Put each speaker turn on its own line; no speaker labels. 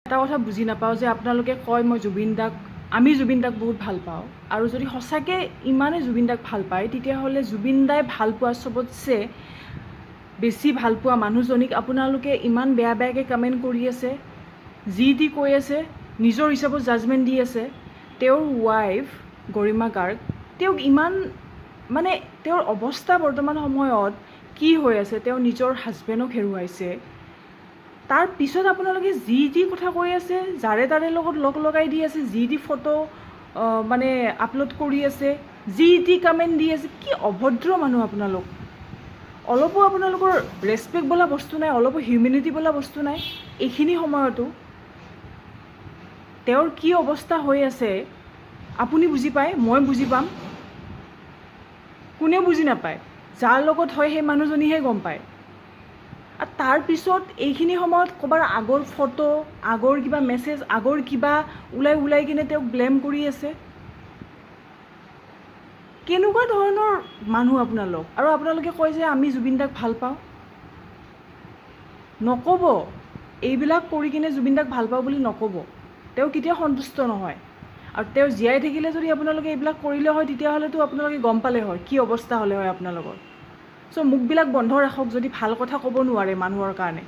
এটা কথা বুজি নাপাওঁ যে আপোনালোকে কয় আমি জুবিন দাক বহুত ভাল পাওঁ, আৰু যদি সঁচাকৈ ইমানে জুবিন দাক ভাল পায় তেতিয়াহ'লে জুবিন দাই ভাল পোৱা চবতছে বেছি ভাল পোৱা মানুহজনীক আপোনালোকে ইমান বেয়া বেয়াকৈ কমেণ্ট কৰি আছে, যি টি কৈ আছে, নিজৰ হিচাপত জাজমেণ্ট দি আছে। তেওঁৰ ৱাইফ গৰিমা গাৰ্গ, তেওঁক ইমান মানে তেওঁৰ অৱস্থা বৰ্তমান সময়ত কি হৈ আছে, তেওঁ নিজৰ হাজবেণ্ডক হেৰুৱাইছে, তাৰ পিছত আপোনালোকে যি টি কথা কৈ আছে, যাৰে তাৰে লগত লগাই দি আছে, যি টি ফটো মানে আপলোড কৰি আছে, যি টি কমেণ্ট দি আছে। কি অভদ্ৰ মানুহ আপোনালোক! অলপো আপোনালোকৰ ৰেচপেক্ট বোলা বস্তু নাই, অলপো হিউমেনিটি বোলা বস্তু নাই। এইখিনি সময়তো তেওঁৰ কি অৱস্থা হৈ আছে আপুনি বুজি পায়, মই বুজি পাম, কোনেও বুজি নাপায়। যাৰ লগত হয় সেই মানুহজনীহে গম পায়। আৰু তাৰপিছত এইখিনি সময়ত ক'ৰবাৰ আগৰ ফটো, আগৰ কিবা মেছেজ, আগৰ কিবা ওলাই কিনে তেওঁক ব্লেম কৰি আছে। কেনেকুৱা ধৰণৰ মানুহ আপোনালোক? আৰু আপোনালোকে কয় যে আমি জুবিন দাক ভাল পাওঁ। নক'ব, এইবিলাক কৰি কিনে জুবিন দাক ভাল পাওঁ বুলি নক'ব। তেওঁ কেতিয়াও সন্তুষ্ট নহয়। আৰু তেওঁ জীয়াই থাকিলে যদি আপোনালোকে এইবিলাক কৰিলে হয় তেতিয়াহ'লেতো আপোনালোকে গম পালে হয় কি অৱস্থা হ'লে হয় আপোনালোকৰ। চ' মুখবিলাক বন্ধ ৰাখক যদি ভাল কথা ক'ব নোৱাৰে মানুহৰ কাৰণে।